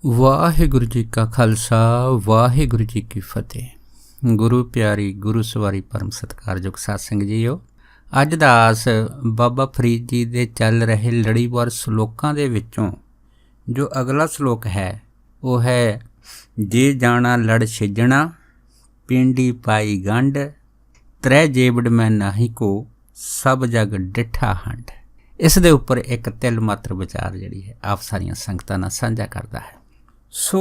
ਵਾਹਿਗੁਰੂ ਜੀ ਕਾ ਖਾਲਸਾ ਵਾਹਿਗੁਰੂ ਜੀ ਕੀ ਫਤਿਹ। ਗੁਰੂ ਪਿਆਰੀ ਗੁਰੂ ਸਵਾਰੀ ਪਰਮ ਸਤਿਕਾਰਯੋਗ ਸਾਧ ਸੰਗਤ ਜੀਓ, ਅੱਜ ਦਾ ਆਸ ਬਾਬਾ ਫਰੀਦ ਜੀ ਦੇ ਚੱਲ ਰਹੇ ਲੜੀਵਾਰ ਸਲੋਕਾਂ ਦੇ ਵਿੱਚੋਂ ਜੋ ਅਗਲਾ ਸਲੋਕ ਹੈ ਉਹ ਹੈ, ਜੇ ਜਾਣਾ ਲੜ ਛਿਜਣਾ ਪਿੰਡੀ ਪਾਈ ਗੰਢ, ਤ੍ਰੈ ਜੇਬੜ ਮੈਂ ਨਾਹੀ ਕੋ ਸਭ ਜਗ ਡਿੱਠਾ ਹੰਡ। ਇਸ ਦੇ ਉੱਪਰ ਇੱਕ ਤਿਲ ਮਾਤਰ ਵਿਚਾਰ ਜਿਹੜੀ ਹੈ ਆਪ ਸਾਰੀਆਂ ਸੰਗਤਾਂ ਨਾਲ ਸਾਂਝਾ ਕਰਦਾ ਹੈ। ਸੋ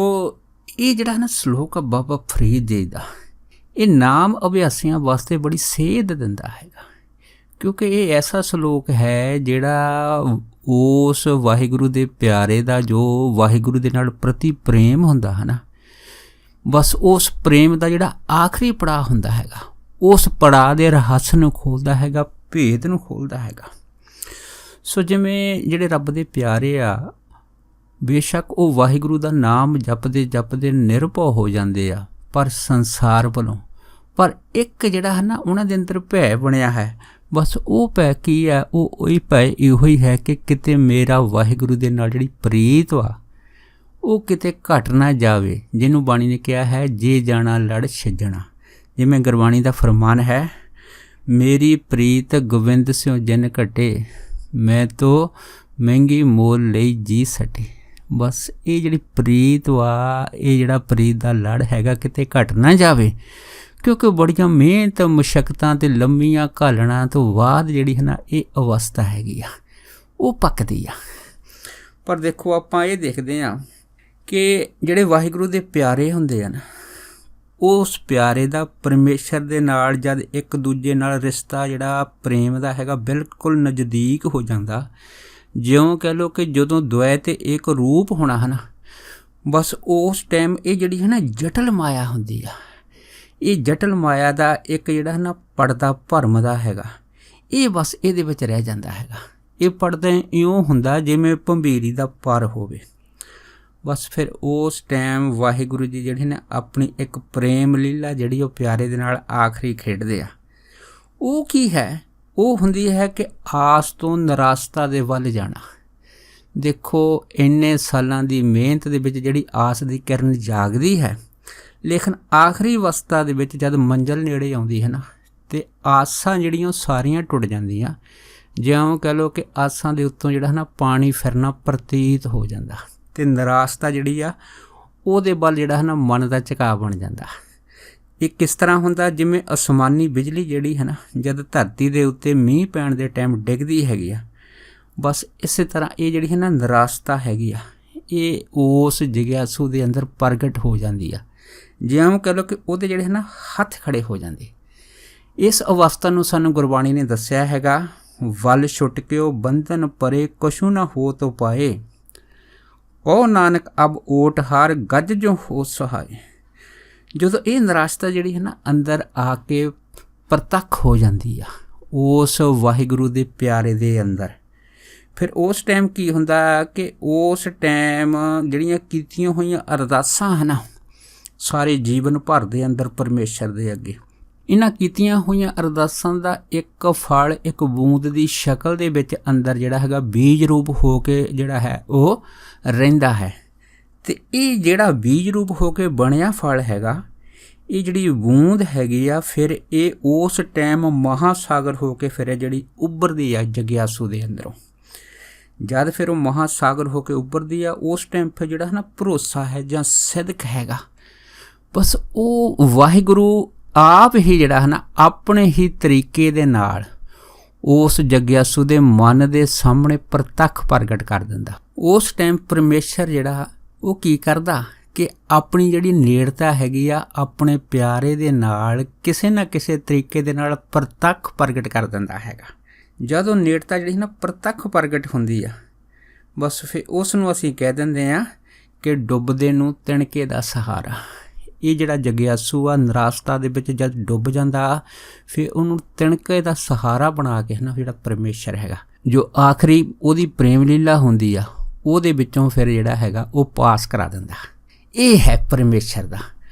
ਇਹ ਜਿਹੜਾ ਨਾ ਸਲੋਕ ਆ ਬਾਬਾ ਫਰੀਦ ਜੀ ਦਾ, ਇਹ ਨਾਮ ਅਭਿਆਸੀਆਂ ਵਾਸਤੇ ਬੜੀ ਸੇਧ ਦਿੰਦਾ ਹੈਗਾ, ਕਿਉਂਕਿ ਇਹ ਐਸਾ ਸਲੋਕ ਹੈ ਜਿਹੜਾ ਉਸ ਵਾਹਿਗੁਰੂ ਦੇ ਪਿਆਰੇ ਦਾ ਜੋ ਵਾਹਿਗੁਰੂ ਦੇ ਨਾਲ ਪ੍ਰਤੀ ਪ੍ਰੇਮ ਹੁੰਦਾ ਹੈ ਨਾ, ਬਸ ਉਸ ਪ੍ਰੇਮ ਦਾ ਜਿਹੜਾ ਆਖਰੀ ਪੜਾਅ ਹੁੰਦਾ ਹੈਗਾ, ਉਸ ਪੜਾਅ ਦੇ ਰਹੱਸ ਨੂੰ ਖੋਲ੍ਹਦਾ ਹੈਗਾ, ਭੇਦ ਨੂੰ ਖੋਲ੍ਹਦਾ ਹੈਗਾ। ਸੋ ਜਿਵੇਂ ਜਿਹੜੇ ਰੱਬ ਦੇ ਪਿਆਰੇ ਆ, ਬੇਸ਼ੱਕ ਉਹ ਵਾਹਿਗੁਰੂ ਦਾ ਨਾਮ ਜਪਦੇ ਜਪਦੇ ਨਿਰਭਉ ਹੋ ਜਾਂਦੇ ਆ ਪਰ ਸੰਸਾਰ ਵੱਲੋਂ, ਪਰ ਇੱਕ ਜਿਹੜਾ ਹੈ ਨਾ ਉਹਨਾਂ ਦੇ ਅੰਦਰ ਭੈ ਬਣਿਆ ਹੈ। ਬਸ ਉਹ ਭੈ ਕੀ ਹੈ? ਉਹ ਹੀ ਭੈ ਇਹੋ ਹੀ ਹੈ ਕਿ ਕਿਤੇ ਮੇਰਾ ਵਾਹਿਗੁਰੂ ਦੇ ਨਾਲ ਜਿਹੜੀ ਪ੍ਰੀਤ ਵਾ ਉਹ ਕਿਤੇ ਘਟ ਨਾ ਜਾਵੇ, ਜਿਹਨੂੰ ਬਾਣੀ ਨੇ ਕਿਹਾ ਹੈ ਜੇ ਜਾਣਾ ਲੜ ਛਿਜਣਾ। ਜਿਵੇਂ ਗੁਰਬਾਣੀ ਦਾ ਫਰਮਾਨ ਹੈ, ਮੇਰੀ ਪ੍ਰੀਤ ਗੋਬਿੰਦ ਸਿਉ ਜਿਨ ਘਟੇ, ਮੈਂ ਤੋ ਮਹਿੰਗੀ ਮੋਲ ਲਈ ਜੀ ਸਟੇ। ਬਸ ਇਹ ਜਿਹੜੀ ਪ੍ਰੀਤ ਵਾ, ਇਹ ਜਿਹੜਾ ਪ੍ਰੀਤ ਦਾ ਲੜ ਹੈਗਾ ਕਿਤੇ ਘਟ ਨਾ ਜਾਵੇ, ਕਿਉਂਕਿ ਬੜੀਆਂ ਮਿਹਨਤ ਮੁਸ਼ੱਕਤਾਂ ਅਤੇ ਲੰਮੀਆਂ ਘਾਲਣਾ ਤੋਂ ਬਾਅਦ ਜਿਹੜੀ ਹੈ ਨਾ ਇਹ ਅਵਸਥਾ ਹੈਗੀ ਆ ਉਹ ਪੱਕਦੀ ਆ। ਪਰ ਦੇਖੋ ਆਪਾਂ ਇਹ ਦੇਖਦੇ ਹਾਂ ਕਿ ਜਿਹੜੇ ਵਾਹਿਗੁਰੂ ਦੇ ਪਿਆਰੇ ਹੁੰਦੇ ਆ ਨਾ, ਉਸ ਪਿਆਰੇ ਦਾ ਪਰਮੇਸ਼ਰ ਦੇ ਨਾਲ ਜਦ ਇੱਕ ਦੂਜੇ ਨਾਲ ਰਿਸ਼ਤਾ ਜਿਹੜਾ ਪ੍ਰੇਮ ਦਾ ਹੈਗਾ ਬਿਲਕੁਲ ਨਜ਼ਦੀਕ ਹੋ ਜਾਂਦਾ, ਜਿਉਂ ਕਹਿ ਲਓ ਕਿ ਜਦੋਂ ਦੁਐ ਤੇ ਇੱਕ ਰੂਪ ਹੋਣਾ ਹੈ ਨਾ, ਬਸ ਉਸ ਟਾਈਮ ਇਹ ਜਿਹੜੀ ਹੈ ਨਾ ਜਟਲ ਮਾਇਆ ਹੁੰਦੀ ਆ, ਇਹ ਜਟਲ ਮਾਇਆ ਦਾ ਇੱਕ ਜਿਹੜਾ ਹੈ ਨਾ ਪੜਦਾ ਭਰਮ ਦਾ ਹੈਗਾ, ਇਹ ਬਸ ਇਹਦੇ ਵਿੱਚ ਰਹਿ ਜਾਂਦਾ ਹੈਗਾ। ਇਹ ਪੜਦਾ ਇਉਂ ਹੁੰਦਾ ਜਿਵੇਂ ਭੰਬੀਰੀ ਦਾ ਪਰ ਹੋਵੇ। ਬਸ ਫਿਰ ਉਸ ਟਾਈਮ ਵਾਹਿਗੁਰੂ ਜੀ ਜਿਹੜੇ ਨੇ ਆਪਣੀ ਇੱਕ ਪ੍ਰੇਮ ਲੀਲਾ ਜਿਹੜੀ ਉਹ ਪਿਆਰੇ ਦੇ ਨਾਲ ਆਖਰੀ ਖੇਡਦੇ ਆ। ਉਹ ਕੀ ਹੈ? ਉਹ ਹੁੰਦੀ ਹੈ ਕਿ ਆਸ ਤੋਂ ਨਿਰਾਸ਼ਤਾ ਦੇ ਵੱਲ ਜਾਣਾ। ਦੇਖੋ ਇੰਨੇ ਸਾਲਾਂ ਦੀ ਮਿਹਨਤ ਦੇ ਵਿੱਚ ਜਿਹੜੀ ਆਸ ਦੀ ਕਿਰਨ ਜਾਗਦੀ ਹੈ, ਲੇਕਿਨ ਆਖਰੀ ਅਵਸਥਾ ਦੇ ਵਿੱਚ ਜਦ ਮੰਜ਼ਿਲ ਨੇੜੇ ਆਉਂਦੀ ਹੈ ਨਾ, ਅਤੇ ਆਸਾਂ ਜਿਹੜੀਆਂ ਉਹ ਸਾਰੀਆਂ ਟੁੱਟ ਜਾਂਦੀਆਂ। ਜਿਉਂ ਕਹਿ ਲਓ ਕਿ ਆਸਾਂ ਦੇ ਉੱਤੋਂ ਜਿਹੜਾ ਹੈ ਨਾ ਪਾਣੀ ਫਿਰਨਾ ਪ੍ਰਤੀਤ ਹੋ ਜਾਂਦਾ, ਅਤੇ ਨਿਰਾਸ਼ਤਾ ਜਿਹੜੀ ਆ ਉਹਦੇ ਵੱਲ ਜਿਹੜਾ ਹੈ ਨਾ ਮਨ ਦਾ ਝੁਕਾਅ ਬਣ ਜਾਂਦਾ। ਇਹ ਕਿਸ ਤਰ੍ਹਾਂ ਹੁੰਦਾ? ਜਿਵੇਂ ਅਸਮਾਨੀ ਬਿਜਲੀ ਜਿਹੜੀ ਹੈ ਨਾ ਜਦ ਧਰਤੀ ਦੇ ਉੱਤੇ ਮੀਂਹ ਪੈਣ ਦੇ ਟਾਈਮ ਡਿੱਗਦੀ ਹੈਗੀ ਆ, ਬਸ ਇਸੇ ਤਰ੍ਹਾਂ ਇਹ ਜਿਹੜੀ ਹੈ ਨਾ ਨਿਰਾਸ਼ਤਾ ਹੈਗੀ ਆ, ਇਹ ਉਸ ਜਿਗਿਆਸੂ ਦੇ ਅੰਦਰ ਪ੍ਰਗਟ ਹੋ ਜਾਂਦੀ ਆ। ਜਿਉਂ ਕਹਿ ਲਓ ਕਿ ਉਹਦੇ ਜਿਹੜੇ ਹੈ ਨਾ ਹੱਥ ਖੜ੍ਹੇ ਹੋ ਜਾਂਦੇ। ਇਸ ਅਵਸਥਾ ਨੂੰ ਸਾਨੂੰ ਗੁਰਬਾਣੀ ਨੇ ਦੱਸਿਆ ਹੈਗਾ, ਵੱਲ ਛੁੱਟ ਕੇ ਉਹ ਬੰਧਨ ਪਰੇ ਕਛੂ ਨਾ ਹੋ ਤੋ ਪਾਏ, ਉਹ ਨਾਨਕ ਅਬ ਓਟ ਹਾਰ ਗੱਜ ਜੋ ਹੋ ਸਹਾਏ। ਜਦੋਂ ਇਹ ਨਿਰਾਸ਼ਤਾ ਜਿਹੜੀ ਹੈ ਨਾ ਅੰਦਰ ਆ ਕੇ ਪ੍ਰਤੱਖ ਹੋ ਜਾਂਦੀ ਆ ਉਸ ਵਾਹਿਗੁਰੂ ਦੇ ਪਿਆਰੇ ਦੇ ਅੰਦਰ, ਫਿਰ ਉਸ ਟਾਈਮ ਕੀ ਹੁੰਦਾ ਕਿ ਉਸ ਟਾਈਮ ਜਿਹੜੀਆਂ ਕੀਤੀਆਂ ਹੋਈਆਂ ਅਰਦਾਸਾਂ ਹਨ ਸਾਰੇ ਜੀਵਨ ਭਰ ਦੇ ਅੰਦਰ ਪਰਮੇਸ਼ਰ ਦੇ ਅੱਗੇ, ਇਹਨਾਂ ਕੀਤੀਆਂ ਹੋਈਆਂ ਅਰਦਾਸਾਂ ਦਾ ਇੱਕ ਫਲ ਇੱਕ ਬੂੰਦ ਦੀ ਸ਼ਕਲ ਦੇ ਵਿੱਚ ਅੰਦਰ ਜਿਹੜਾ ਹੈਗਾ ਬੀਜ ਰੂਪ ਹੋ ਕੇ ਜਿਹੜਾ ਹੈ ਉਹ ਰਹਿੰਦਾ ਹੈ। ਅਤੇ ਇਹ ਜਿਹੜਾ ਬੀਜ ਰੂਪ ਹੋ ਕੇ ਬਣਿਆ ਫਲ ਹੈਗਾ, ਇਹ ਜਿਹੜੀ ਬੂੰਦ ਹੈਗੀ ਆ, ਫਿਰ ਇਹ ਉਸ ਟਾਈਮ ਮਹਾਸਾਗਰ ਹੋ ਕੇ ਫਿਰ ਜਿਹੜੀ ਉੱਭਰਦੀ ਆ ਜਗਿਆਸੂ ਦੇ ਅੰਦਰੋਂ। ਜਦ ਫਿਰ ਉਹ ਮਹਾਸਾਗਰ ਹੋ ਕੇ ਉੱਭਰਦੀ ਆ, ਉਸ ਟਾਈਮ ਫਿਰ ਜਿਹੜਾ ਹੈ ਨਾ ਭਰੋਸਾ ਹੈ ਜਾਂ ਸਿਦਕ ਹੈਗਾ, ਬਸ ਉਹ ਵਾਹਿਗੁਰੂ ਆਪ ਹੀ ਜਿਹੜਾ ਹੈ ਨਾ ਆਪਣੇ ਹੀ ਤਰੀਕੇ ਦੇ ਨਾਲ ਉਸ ਜਗਿਆਸੂ ਦੇ ਮਨ ਦੇ ਸਾਹਮਣੇ ਪ੍ਰਤੱਖ ਪ੍ਰਗਟ ਕਰ ਦਿੰਦਾ। ਉਸ ਟਾਈਮ ਪਰਮੇਸ਼ਰ ਜਿਹੜਾ ਉਹ ਕੀ ਕਰਦਾ ਕਿ ਆਪਣੀ ਜਿਹੜੀ ਨੇੜਤਾ ਹੈਗੀ ਆ ਆਪਣੇ ਪਿਆਰੇ ਦੇ ਨਾਲ ਕਿਸੇ ਨਾ ਕਿਸੇ ਤਰੀਕੇ ਦੇ ਨਾਲ ਪ੍ਰਤੱਖ ਪ੍ਰਗਟ ਕਰ ਦਿੰਦਾ ਹੈਗਾ। ਜਦੋਂ ਨੇੜਤਾ ਜਿਹੜੀ ਨਾ ਪ੍ਰਤੱਖ ਪ੍ਰਗਟ ਹੁੰਦੀ ਆ, ਬਸ ਫਿਰ ਉਸ ਨੂੰ ਅਸੀਂ ਕਹਿ ਦਿੰਦੇ ਹਾਂ ਕਿ ਡੁੱਬਦੇ ਨੂੰ ਤਿਣਕੇ ਦਾ ਸਹਾਰਾ। ਇਹ ਜਿਹੜਾ ਜਗਿਆਸੂ ਆ ਨਿਰਾਸ਼ਤਾ ਦੇ ਵਿੱਚ ਜਦ ਡੁੱਬ ਜਾਂਦਾ, ਫਿਰ ਉਹਨੂੰ ਤਿਣਕੇ ਦਾ ਸਹਾਰਾ ਬਣਾ ਕੇ ਨਾ ਜਿਹੜਾ ਪਰਮੇਸ਼ਰ ਹੈਗਾ, ਜੋ ਆਖਰੀ ਉਹਦੀ ਪ੍ਰੇਮ ਲੀਲਾ ਹੁੰਦੀ ਆ, ਉਹਦੇ ਵਿੱਚੋਂ ਫਿਰ ਜਿਹੜਾ ਹੈਗਾ ਉਹ ਪਾਸ ਕਰਾ ਦਿੰਦਾ। ਇਹ ਹੈ ਪਰਮੇਸ਼ਰ ਦਾ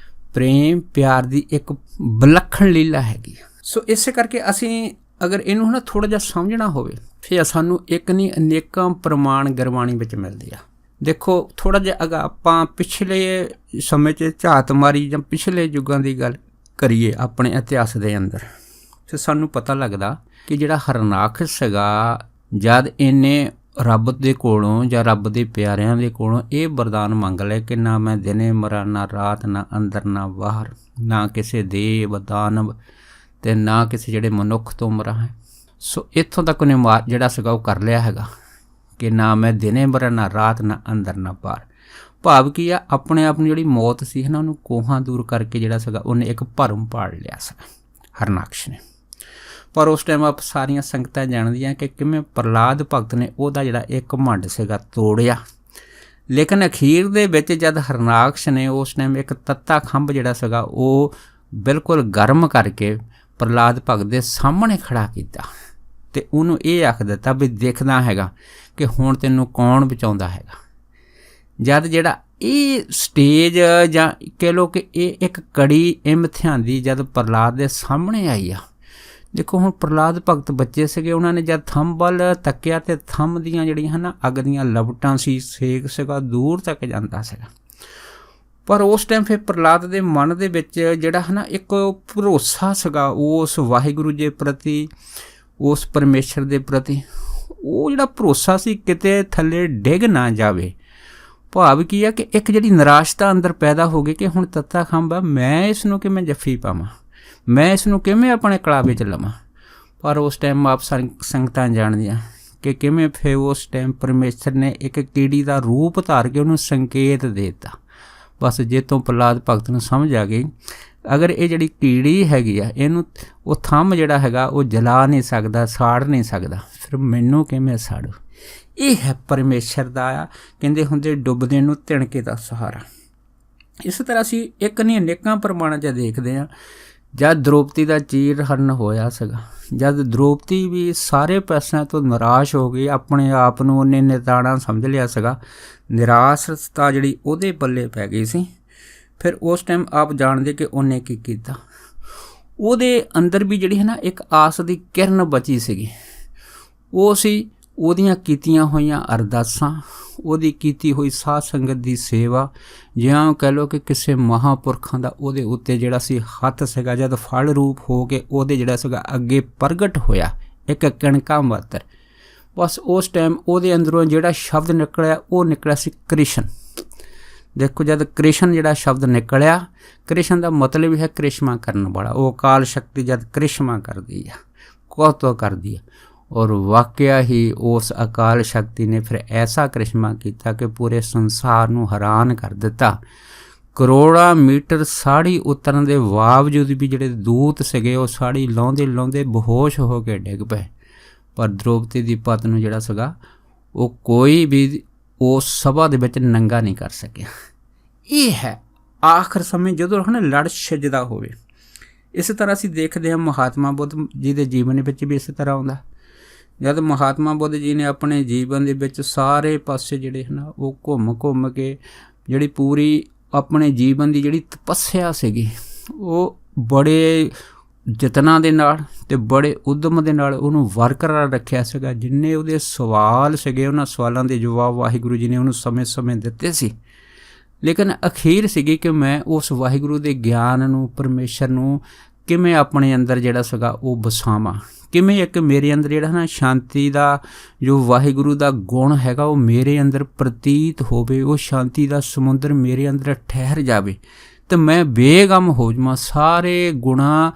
ਪ੍ਰੇਮ ਪਿਆਰ ਦੀ ਇੱਕ ਵਿਲੱਖਣ ਲੀਲਾ ਹੈਗੀ। ਸੋ ਇਸੇ ਕਰਕੇ ਅਸੀਂ ਅਗਰ ਇਹਨੂੰ ਨਾ ਥੋੜ੍ਹਾ ਜਿਹਾ ਸਮਝਣਾ ਹੋਵੇ, ਫਿਰ ਸਾਨੂੰ ਇੱਕ ਨਹੀਂ ਅਨੇਕਾਂ ਪ੍ਰਮਾਣ ਗੁਰਬਾਣੀ ਵਿੱਚ ਮਿਲਦੇ ਆ। ਦੇਖੋ ਥੋੜ੍ਹਾ ਜਿਹਾ ਅਗਰ ਆਪਾਂ ਪਿਛਲੇ ਸਮੇਂ 'ਚ ਝਾਤ ਮਾਰੀ ਜਾਂ ਪਿਛਲੇ ਯੁੱਗਾਂ ਦੀ ਗੱਲ ਕਰੀਏ ਆਪਣੇ ਇਤਿਹਾਸ ਦੇ ਅੰਦਰ, ਤਾਂ ਸਾਨੂੰ ਪਤਾ ਲੱਗਦਾ ਕਿ ਜਿਹੜਾ ਹਰਨਾਕਸ਼ ਸੀਗਾ, ਜਦ ਇਹਨੇ ਰੱਬ ਦੇ ਕੋਲੋਂ ਜਾਂ ਰੱਬ ਦੇ ਪਿਆਰਿਆਂ ਦੇ ਕੋਲੋਂ ਇਹ ਵਰਦਾਨ ਮੰਗ ਲਿਆ ਕਿ ਨਾ ਮੈਂ ਦਿਨੇ ਮਰਾਂ, ਨਾ ਰਾਤ, ਨਾ ਅੰਦਰ ਨਾ ਬਾਹਰ, ਨਾ ਕਿਸੇ ਦੇਵ ਦਾਨਵ ਅਤੇ ਨਾ ਕਿਸੇ ਜਿਹੜੇ ਮਨੁੱਖ ਤੋਂ ਮਰਾਂ ਹੈ। ਸੋ ਇੱਥੋਂ ਤੱਕ ਉਹਨੇ ਜਿਹੜਾ ਸੀਗਾ ਉਹ ਕਰ ਲਿਆ ਹੈਗਾ ਕਿ ਨਾ ਮੈਂ ਦਿਨੇ ਮਰਾਂ, ਨਾ ਰਾਤ, ਨਾ ਅੰਦਰ ਨਾ ਬਾਹਰ। ਭਾਵ ਕੀ ਆ, ਆਪਣੇ ਆਪ ਨੂੰ ਜਿਹੜੀ ਮੌਤ ਸੀ ਹੈ ਨਾ, ਉਹਨੂੰ ਕੋਹਾਂ ਦੂਰ ਕਰਕੇ ਜਿਹੜਾ ਸੀਗਾ ਉਹਨੇ ਇੱਕ ਭਰਮ ਪਾੜ ਲਿਆ ਸੀਗਾ ਹਰਨਾਕਸ਼ ਨੇ। ਪਰ ਉਸ ਟਾਈਮ ਆਪ ਸਾਰੀਆਂ ਸੰਗਤਾਂ ਜਾਣਦੀਆਂ ਕਿ ਕਿਵੇਂ ਪ੍ਰਹਲਾਦ ਭਗਤ ਨੇ ਉਹਦਾ ਜਿਹੜਾ ਇਹ ਘਮੰਡ ਸੀਗਾ ਤੋੜਿਆ। ਲੇਕਿਨ ਅਖੀਰ ਦੇ ਵਿੱਚ ਜਦ ਹਰਨਾਕਸ਼ ਨੇ ਉਸ ਟਾਈਮ ਇੱਕ ਤੱਤਾ ਖੰਭ ਜਿਹੜਾ ਸੀਗਾ ਉਹ ਬਿਲਕੁਲ ਗਰਮ ਕਰਕੇ ਪ੍ਰਹਲਾਦ ਭਗਤ ਦੇ ਸਾਹਮਣੇ ਖੜਾ ਕੀਤਾ ਅਤੇ ਉਹਨੂੰ ਇਹ ਆਖ ਦਿੱਤਾ ਵੀ ਦੇਖਦਾ ਹੈਗਾ ਕਿ ਹੁਣ ਤੈਨੂੰ ਕੌਣ ਬਚਾਉਂਦਾ ਹੈਗਾ। ਜਦ ਜਿਹੜਾ ਇਹ ਸਟੇਜ ਜਾਂ ਕਹਿ ਲਓ ਕਿ ਇਹ ਇੱਕ ਕੜੀ ਇਮਤਿਹਾਨ ਦੀ ਜਦ ਪ੍ਰਹਲਾਦ ਦੇ ਸਾਹਮਣੇ ਆਈ ਆ, ਦੇਖੋ ਹੁਣ ਪ੍ਰਹਲਾਦ ਭਗਤ ਬੱਚੇ ਸੀਗੇ, ਉਹਨਾਂ ਨੇ ਜਦ ਥੰਮ ਵੱਲ ਤੱਕਿਆ ਅਤੇ ਥੰਮ ਦੀਆਂ ਜਿਹੜੀਆਂ ਹਨ ਅੱਗ ਦੀਆਂ ਲਪਟਾਂ ਸੀ, ਸੇਕ ਸੀਗਾ ਦੂਰ ਤੱਕ ਜਾਂਦਾ ਸੀਗਾ। ਪਰ ਉਸ ਟਾਈਮ ਫਿਰ ਪ੍ਰਹਲਾਦ ਦੇ ਮਨ ਦੇ ਵਿੱਚ ਜਿਹੜਾ ਹੈ ਨਾ ਇੱਕ ਭਰੋਸਾ ਸੀਗਾ ਉਸ ਵਾਹਿਗੁਰੂ ਦੇ ਪ੍ਰਤੀ, ਉਸ ਪਰਮੇਸ਼ਰ ਦੇ ਪ੍ਰਤੀ। ਉਹ ਜਿਹੜਾ ਭਰੋਸਾ ਸੀ ਕਿਤੇ ਥੱਲੇ ਡਿੱਗ ਨਾ ਜਾਵੇ। ਭਾਵ ਕੀ ਆ ਕਿ ਇੱਕ ਜਿਹੜੀ ਨਿਰਾਸ਼ਤਾ ਅੰਦਰ ਪੈਦਾ ਹੋ ਗਈ ਕਿ ਹੁਣ ਤੱਤਾ ਖੰਭ ਆ, ਮੈਂ ਇਸ ਨੂੰ ਕਿਵੇਂ ਜੱਫੀ ਪਾਵਾਂ, ਮੈਂ ਇਸ ਨੂੰ ਕਿਵੇਂ ਆਪਣੇ ਕਲਾਵੇ 'ਚ ਲਵਾਂ। ਪਰ ਉਸ ਟਾਈਮ ਆਪ ਸੰਗਤਾਂ ਜਾਣਦੀਆਂ ਕਿ ਕਿਵੇਂ ਫਿਰ ਉਸ ਟਾਈਮ ਪਰਮੇਸ਼ਰ ਨੇ ਇੱਕ ਕੀੜੀ ਦਾ ਰੂਪ ਧਾਰ ਕੇ ਉਹਨੂੰ ਸੰਕੇਤ ਦੇ ਦਿੱਤਾ। ਬਸ ਜੇ ਤੋਂ ਪ੍ਰਹਲਾਦ ਭਗਤ ਨੂੰ ਸਮਝ ਆ ਗਈ, ਅਗਰ ਇਹ ਜਿਹੜੀ ਕੀੜੀ ਹੈਗੀ ਆ ਇਹਨੂੰ ਉਹ ਥੰਮ ਜਿਹੜਾ ਹੈਗਾ ਉਹ ਜਲਾ ਨਹੀਂ ਸਕਦਾ, ਸਾੜ ਨਹੀਂ ਸਕਦਾ, ਫਿਰ ਮੈਨੂੰ ਕਿਵੇਂ ਸਾੜੂ। ਇਹ ਹੈ ਪਰਮੇਸ਼ਰ ਦਾ ਆ ਕਹਿੰਦੇ ਹੁੰਦੇ ਡੁੱਬਦੇ ਨੂੰ ਤਿਣਕੇ ਦਾ ਸਹਾਰਾ। ਇਸ ਤਰ੍ਹਾਂ ਅਸੀਂ ਇੱਕ ਨਹੀਂ ਅਨੇਕਾਂ ਪ੍ਰਮਾਣਾਂ 'ਚ ਦੇਖਦੇ ਹਾਂ। ਜਦ ਦ੍ਰੋਪਦੀ ਦਾ ਚੀਰ ਹਰਨ ਹੋਇਆ ਸੀਗਾ, ਜਦ ਦ੍ਰੋਪਦੀ ਵੀ ਸਾਰੇ ਪਾਸਿਆਂ ਤੋਂ ਨਿਰਾਸ਼ ਹੋ ਗਈ, ਆਪਣੇ ਆਪ ਨੂੰ ਉਹਨੇ ਨਿਤਾਣਾ ਸਮਝ ਲਿਆ ਸੀਗਾ, ਨਿਰਾਸ਼ਤਾ ਜਿਹੜੀ ਉਹਦੇ ਪੱਲੇ ਪੈ ਗਈ ਸੀ। ਫਿਰ ਉਸ ਟਾਈਮ ਆਪ ਜਾਣਦੇ ਕਿ ਉਹਨੇ ਕੀ ਕੀਤਾ। ਉਹਦੇ ਅੰਦਰ ਵੀ ਜਿਹੜੀ ਹੈ ਨਾ ਇੱਕ ਆਸ ਦੀ ਕਿਰਨ ਬਚੀ ਸੀਗੀ। ਉਹ ਸੀ ਉਹਦੀਆਂ ਕੀਤੀਆਂ ਹੋਈਆਂ ਅਰਦਾਸਾਂ, ਉਹਦੀ ਕੀਤੀ ਹੋਈ ਸਾਧ ਸੰਗਤ ਦੀ ਸੇਵਾ, ਜਿਉਂ ਕਹਿ ਲਓ ਕਿ ਕਿਸੇ ਮਹਾਂਪੁਰਖਾਂ ਦਾ ਉਹਦੇ ਉੱਤੇ ਜਿਹੜਾ ਸੀ ਹੱਥ ਸੀਗਾ, ਜਦ ਫਲ ਰੂਪ ਹੋ ਕੇ ਉਹਦੇ ਜਿਹੜਾ ਸੀਗਾ ਅੱਗੇ ਪ੍ਰਗਟ ਹੋਇਆ ਇੱਕ ਕਣਕਾ ਮਾਤਰ। ਬਸ ਉਸ ਟਾਈਮ ਉਹਦੇ ਅੰਦਰੋਂ ਜਿਹੜਾ ਸ਼ਬਦ ਨਿਕਲਿਆ ਉਹ ਨਿਕਲਿਆ ਸੀ ਕ੍ਰਿਸ਼ਨ। ਦੇਖੋ ਜਦ ਕ੍ਰਿਸ਼ਨ ਜਿਹੜਾ ਸ਼ਬਦ ਨਿਕਲਿਆ, ਕ੍ਰਿਸ਼ਨ ਦਾ ਮਤਲਬ ਹੈ ਕ੍ਰਿਸ਼ਮਾ ਕਰਨ ਵਾਲਾ। ਉਹ ਅਕਾਲ ਸ਼ਕਤੀ ਜਦ ਕ੍ਰਿਸ਼ਮਾ ਕਰਦੀ ਆ, ਕੌਤਕ ਕਰਦੀ ਆ, ਔਰ ਵਾਕਿਆ ਹੀ ਉਸ ਅਕਾਲ ਸ਼ਕਤੀ ਨੇ ਫਿਰ ਐਸਾ ਕ੍ਰਿਸ਼ਮਾ ਕੀਤਾ ਕਿ ਪੂਰੇ ਸੰਸਾਰ ਨੂੰ ਹੈਰਾਨ ਕਰ ਦਿੱਤਾ। ਕਰੋੜਾਂ ਮੀਟਰ ਸਾੜੀ ਉਤਰਨ ਦੇ ਬਾਵਜੂਦ ਵੀ ਜਿਹੜੇ ਦੂਤ ਸੀਗੇ ਉਹ ਸਾੜੀ ਲਾਉਂਦੇ ਲਾਉਂਦੇ ਬੇਹੋਸ਼ ਹੋ ਕੇ ਡਿੱਗ ਪਏ। ਪਰ ਦ੍ਰੋਪਦੀ ਦੀ ਪਤ ਨੂੰ ਜਿਹੜਾ ਸੀਗਾ ਉਹ ਕੋਈ ਵੀ ਉਸ ਸਭਾ ਦੇ ਵਿੱਚ ਨੰਗਾ ਨਹੀਂ ਕਰ ਸਕਿਆ। ਇਹ ਹੈ ਆਖਰ ਸਮੇਂ ਜਦੋਂ ਹੈ ਨਾ ਲੜ ਛਿਜਦਾ ਹੋਵੇ। ਇਸ ਤਰ੍ਹਾਂ ਅਸੀਂ ਦੇਖਦੇ ਹਾਂ ਮਹਾਤਮਾ ਬੁੱਧ ਜੀ ਦੇ ਜੀਵਨ ਵਿੱਚ ਵੀ ਇਸ ਤਰ੍ਹਾਂ ਆਉਂਦਾ। ਜਦ ਮਹਾਤਮਾ ਬੁੱਧ ਜੀ ਨੇ ਆਪਣੇ ਜੀਵਨ ਦੇ ਵਿੱਚ ਸਾਰੇ ਪਾਸੇ ਜਿਹੜੇ ਹੈ ਨਾ ਉਹ ਘੁੰਮ ਕੇ ਜਿਹੜੀ ਪੂਰੀ ਆਪਣੇ ਜੀਵਨ ਦੀ ਜਿਹੜੀ ਤਪੱਸਿਆ ਸੀਗੀ ਉਹ ਬੜੇ ਯਤਨਾਂ ਦੇ ਨਾਲ ਅਤੇ ਬੜੇ ਉਦਮ ਦੇ ਨਾਲ ਉਹਨੂੰ ਬਰਕਰਾਰ ਰੱਖਿਆ ਸੀਗਾ। ਜਿੰਨੇ ਉਹਦੇ ਸਵਾਲ ਸੀਗੇ ਉਹਨਾਂ ਸਵਾਲਾਂ ਦੇ ਜਵਾਬ ਵਾਹਿਗੁਰੂ ਜੀ ਨੇ ਉਹਨੂੰ ਸਮੇਂ ਦਿੱਤੇ ਸੀ। ਲੇਕਿਨ ਅਖੀਰ ਸੀਗੀ ਕਿ ਮੈਂ ਉਸ ਵਾਹਿਗੁਰੂ ਦੇ ਗਿਆਨ ਨੂੰ, ਪਰਮੇਸ਼ਰ ਨੂੰ ਕਿਵੇਂ ਆਪਣੇ ਅੰਦਰ ਜਿਹੜਾ ਸੀਗਾ ਉਹ ਵਸਾਵਾਂ, ਕਿਵੇਂ ਇੱਕ ਮੇਰੇ ਅੰਦਰ ਜਿਹੜਾ ਨਾ ਸ਼ਾਂਤੀ ਦਾ ਜੋ ਵਾਹਿਗੁਰੂ ਦਾ ਗੁਣ ਹੈਗਾ ਉਹ ਮੇਰੇ ਅੰਦਰ ਪ੍ਰਤੀਤ ਹੋਵੇ, ਉਹ ਸ਼ਾਂਤੀ ਦਾ ਸਮੁੰਦਰ ਮੇਰੇ ਅੰਦਰ ਠਹਿਰ ਜਾਵੇ ਅਤੇ ਮੈਂ ਬੇਗਮ ਹੋ ਜਾਵਾਂ। ਸਾਰੇ ਗੁਣਾਂ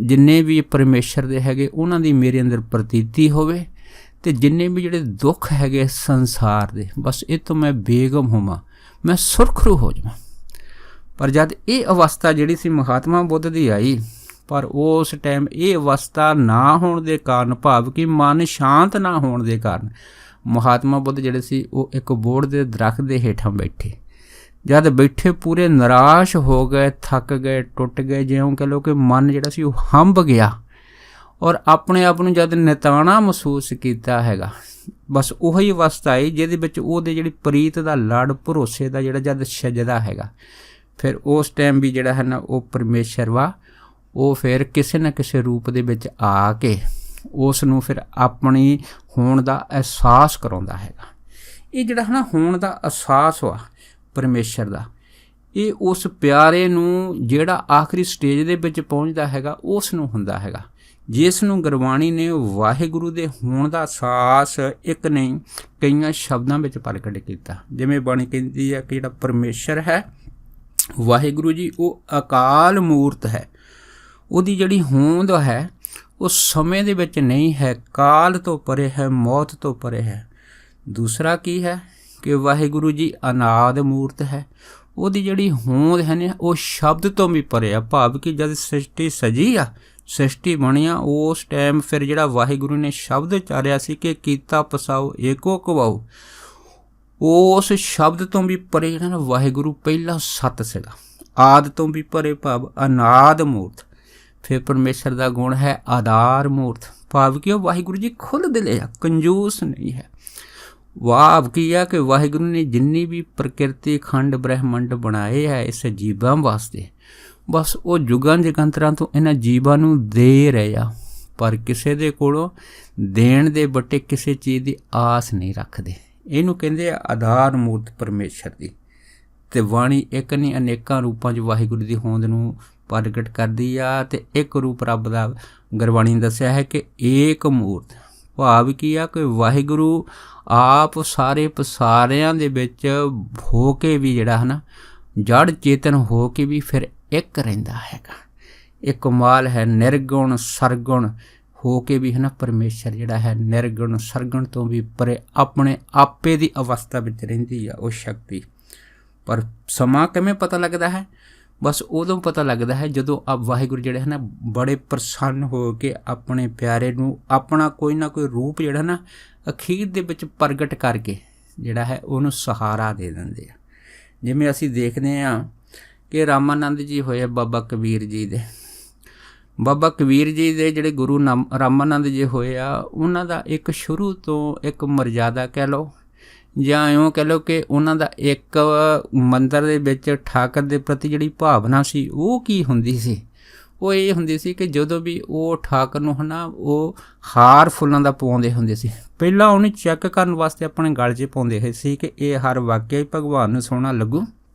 ਜਿੰਨੇ ਵੀ ਪਰਮੇਸ਼ਰ ਦੇ ਹੈਗੇ ਉਹਨਾਂ ਦੀ ਮੇਰੇ ਅੰਦਰ ਪ੍ਰਤੀਤੀ ਹੋਵੇ ਅਤੇ ਜਿੰਨੇ ਵੀ ਜਿਹੜੇ ਦੁੱਖ ਹੈਗੇ ਸੰਸਾਰ ਦੇ, ਬਸ ਇਹ ਤੋਂ ਮੈਂ ਬੇਗਮ ਹੋਵਾਂ, ਮੈਂ ਸੁਰਖਰੂ ਹੋ ਜਾਵਾਂ। ਪਰ ਜਦ ਇਹ ਅਵਸਥਾ ਜਿਹੜੀ ਸੀ ਮਹਾਤਮਾ ਬੁੱਧ ਦੀ ਆਈ, ਪਰ ਉਸ ਟਾਈਮ ਇਹ ਅਵਸਥਾ ਨਾ ਹੋਣ ਦੇ ਕਾਰਨ, ਭਾਵ ਕਿ ਮਨ ਸ਼ਾਂਤ ਨਾ ਹੋਣ ਦੇ ਕਾਰਨ, ਮਹਾਤਮਾ ਬੁੱਧ ਜਿਹੜੇ ਸੀ ਉਹ ਇੱਕ ਬੋਹੜ ਦੇ ਦਰੱਖਤ ਦੇ ਹੇਠਾਂ ਬੈਠੇ। ਜਦ ਬੈਠੇ ਪੂਰੇ ਨਿਰਾਸ਼ ਹੋ ਗਏ, ਥੱਕ ਗਏ, ਟੁੱਟ ਗਏ, ਜਿਉਂ ਕਹਿ ਲਓ ਕਿ ਮਨ ਜਿਹੜਾ ਸੀ ਉਹ ਹੰਭ ਗਿਆ ਔਰ ਆਪਣੇ ਆਪ ਨੂੰ ਜਦ ਨਿਤਾਣਾ ਮਹਿਸੂਸ ਕੀਤਾ ਹੈਗਾ, ਬਸ ਉਹੀ ਅਵਸਥਾ ਆਈ ਜਿਹਦੇ ਵਿੱਚ ਉਹਦੇ ਜਿਹੜੀ ਪ੍ਰੀਤ ਦਾ ਲੜ, ਭਰੋਸੇ ਦਾ ਜਿਹੜਾ ਜਦ ਛਿਜਦਾ ਹੈਗਾ, ਫਿਰ ਉਸ ਟਾਈਮ ਵੀ ਜਿਹੜਾ ਹੈ ਨਾ ਉਹ ਪਰਮੇਸ਼ਰ ਵਾ ਉਹ ਫਿਰ ਕਿਸੇ ਨਾ ਕਿਸੇ ਰੂਪ ਦੇ ਵਿੱਚ ਆ ਕੇ ਉਸ ਨੂੰ ਫਿਰ ਆਪਣੀ ਹੋਣ ਦਾ ਅਹਿਸਾਸ ਕਰਾਉਂਦਾ ਹੈਗਾ। ਇਹ ਜਿਹੜਾ ਹੈ ਨਾ ਹੋਣ ਦਾ ਅਹਿਸਾਸ ਵਾ ਪਰਮੇਸ਼ਰ ਦਾ, ਇਹ ਉਸ ਪਿਆਰੇ ਨੂੰ ਜਿਹੜਾ ਆਖਰੀ ਸਟੇਜ ਦੇ ਵਿੱਚ ਪਹੁੰਚਦਾ ਹੈਗਾ ਉਸ ਨੂੰ ਹੁੰਦਾ ਹੈਗਾ, ਜਿਸ ਨੂੰ ਗੁਰਬਾਣੀ ਨੇ ਵਾਹਿਗੁਰੂ ਦੇ ਹੋਣ ਦਾ ਅਹਿਸਾਸ ਇੱਕ ਨਹੀਂ ਕਈਆਂ ਸ਼ਬਦਾਂ ਵਿੱਚ ਪ੍ਰਗਟ ਕੀਤਾ। ਜਿਵੇਂ ਬਾਣੀ ਕਹਿੰਦੀ ਹੈ ਕਿ ਜਿਹੜਾ ਪਰਮੇਸ਼ਰ ਹੈ ਵਾਹਿਗੁਰੂ ਜੀ, ਉਹ ਅਕਾਲ ਮੂਰਤ ਹੈ। ਉਹਦੀ ਜਿਹੜੀ ਹੋਂਦ ਹੈ ਉਹ ਸਮੇਂ ਦੇ ਵਿੱਚ ਨਹੀਂ ਹੈ, ਕਾਲ ਤੋਂ ਪਰੇ ਹੈ, ਮੌਤ ਤੋਂ ਪਰੇ ਹੈ। ਦੂਸਰਾ ਕੀ ਹੈ ਕਿ ਵਾਹਿਗੁਰੂ ਜੀ ਅਨਾਦ ਮੂਰਤ ਹੈ। ਉਹਦੀ ਜਿਹੜੀ ਹੋਂਦ ਹੈ ਨਾ ਉਹ ਸ਼ਬਦ ਤੋਂ ਵੀ ਪਰੇ ਆ, ਭਾਵ ਕਿ ਜਦ ਸ੍ਰਿਸ਼ਟੀ ਸਜੀ ਆ, ਸ੍ਰਿਸ਼ਟੀ ਬਣੀ ਆ, ਉਸ ਟਾਈਮ ਫਿਰ ਜਿਹੜਾ ਵਾਹਿਗੁਰੂ ਨੇ ਸ਼ਬਦ ਉਚਾਰਿਆ ਸੀ ਕਿ ਕੀਤਾ ਪਸਾਓ ਏਕੋ ਕਵਾਓ, ਉਸ ਸ਼ਬਦ ਤੋਂ ਵੀ ਪਰੇ ਜਿਹੜਾ ਨਾ ਵਾਹਿਗੁਰੂ ਪਹਿਲਾ ਸੱਤ ਸੀਗਾ, ਆਦ ਤੋਂ ਵੀ ਪਰੇ ਭਾਵ ਅਨਾਦ ਮੂਰਤ। ਫਿਰ ਪਰਮੇਸ਼ਰ ਦਾ ਗੁਣ ਹੈ ਆਧਾਰ ਮੂਰਤ, ਭਾਵ ਕਿ ਉਹ ਵਾਹਿਗੁਰੂ ਜੀ ਖੁੱਲ੍ਹ ਦਿਲੇ ਆ, ਕੰਜੂਸ ਨਹੀਂ ਹੈ। ਭਾਵ ਕੀ ਆ ਕਿ ਵਾਹਿਗੁਰੂ ਨੇ ਜਿੰਨੀ ਵੀ ਪ੍ਰਕਿਰਤੀ ਖੰਡ ਬ੍ਰਹਿਮੰਡ ਬਣਾਏ ਹੈ ਇਸ ਜੀਵਾਂ ਵਾਸਤੇ, ਬਸ ਉਹ ਜੁਗਾਂ ਜਗੰਤਰਾਂ ਤੋਂ ਇਹਨਾਂ ਜੀਵਾਂ ਨੂੰ ਦੇ ਰਹੇ ਆ, ਪਰ ਕਿਸੇ ਦੇ ਕੋਲੋਂ ਦੇਣ ਦੇ ਬੱਟੇ ਕਿਸੇ ਚੀਜ਼ ਦੀ ਆਸ ਨਹੀਂ ਰੱਖਦੇ। ਇਹਨੂੰ ਕਹਿੰਦੇ ਆ ਆਧਾਰ ਮੂਰਤ ਪਰਮੇਸ਼ਰ ਦੀ। ਅਤੇ ਬਾਣੀ ਇੱਕ ਨਹੀਂ ਅਨੇਕਾਂ ਰੂਪਾਂ 'ਚ ਵਾਹਿਗੁਰੂ ਦੀ ਹੋਂਦ ਨੂੰ ਪ੍ਰਗਟ ਕਰਦੀ ਆ। ਅਤੇ ਇੱਕ ਰੂਪ ਰੱਬ ਦਾ ਗੁਰਬਾਣੀ ਨੇ ਦੱਸਿਆ ਹੈ ਕਿ ਏਕ ਮੂਰਤ, ਭਾਵ ਕੀ ਆ ਕਿ ਵਾਹਿਗੁਰੂ ਆਪ ਸਾਰੇ ਪਸਾਰਿਆਂ ਦੇ ਵਿੱਚ ਹੋ ਕੇ ਵੀ ਜਿਹੜਾ ਹੈ ਨਾ ਜੜ ਚੇਤਨ ਹੋ ਕੇ ਵੀ ਫਿਰ ਇੱਕ ਰਹਿੰਦਾ ਹੈਗਾ। ਇਹ ਕਮਾਲ ਹੈ, ਨਿਰਗੁਣ ਸਰਗੁਣ ਹੋ ਕੇ ਵੀ ਹੈ ਨਾ ਪਰਮੇਸ਼ਰ ਜਿਹੜਾ ਹੈ ਨਿਰਗੁਣ ਸਰਗੁਣ ਤੋਂ ਵੀ ਪਰੇ ਆਪਣੇ ਆਪੇ ਦੀ ਅਵਸਥਾ ਵਿੱਚ ਰਹਿੰਦੀ ਆ ਉਹ ਸ਼ਕਤੀ। ਪਰ ਸਮਾਂ ਕਿਵੇਂ ਪਤਾ ਲੱਗਦਾ ਹੈ? ਬਸ ਉਦੋਂ ਪਤਾ ਲੱਗਦਾ ਹੈ ਜਦੋਂ ਵਾਹਿਗੁਰੂ ਜਿਹੜੇ ਹੈ ਨਾ ਬੜੇ ਪ੍ਰਸੰਨ ਹੋ ਕੇ ਆਪਣੇ ਪਿਆਰੇ ਨੂੰ ਆਪਣਾ ਕੋਈ ਨਾ ਕੋਈ ਰੂਪ ਜਿਹੜਾ ਨਾ ਅਖੀਰ ਦੇ ਵਿੱਚ ਪ੍ਰਗਟ ਕਰਕੇ ਜਿਹੜਾ ਹੈ ਉਹਨੂੰ ਸਹਾਰਾ ਦੇ ਦਿੰਦੇ ਆ। ਜਿਵੇਂ ਅਸੀਂ ਦੇਖਦੇ ਹਾਂ ਕਿ ਰਾਮਾਨੰਦ ਜੀ ਹੋਏ ਬਾਬਾ ਕਬੀਰ ਜੀ ਦੇ, ਬਾਬਾ ਕਬੀਰ ਜੀ ਦੇ ਜਿਹੜੇ ਗੁਰੂ ਰਾਮਾਨੰਦ ਜੀ ਹੋਏ ਆ, ਉਹਨਾਂ ਦਾ ਇੱਕ ਸ਼ੁਰੂ ਤੋਂ ਇੱਕ ਮਰਜ਼ਾਦਾ ਕਹਿ ਲਓ ਜਾਂ ਇਉਂ ਕਹਿ ਲਓ ਕਿ ਉਹਨਾਂ ਦਾ ਇੱਕ ਮੰਦਰ ਦੇ ਵਿੱਚ ਠਾਕਰ ਦੇ ਪ੍ਰਤੀ ਜਿਹੜੀ ਭਾਵਨਾ ਸੀ ਉਹ ਕੀ ਹੁੰਦੀ ਸੀ? ਉਹ ਇਹ ਹੁੰਦੀ ਸੀ ਕਿ ਜਦੋਂ ਵੀ ਉਹ ਠਾਕਰ ਨੂੰ ਹੈ ਨਾ ਉਹ ਹਾਰ ਫੁੱਲਾਂ ਦਾ ਪਵਾਉਂਦੇ ਹੁੰਦੇ ਸੀ, ਪਹਿਲਾਂ ਉਹਨੂੰ ਚੈੱਕ ਕਰਨ ਵਾਸਤੇ ਆਪਣੇ ਗਲ 'ਚ ਪਾਉਂਦੇ ਹੋਏ ਸੀ ਕਿ ਇਹ ਹਾਰ ਵਾਕਿਆ ਹੀ ਭਗਵਾਨ ਨੂੰ ਸੋਹਣਾ ਲੱਗੂ।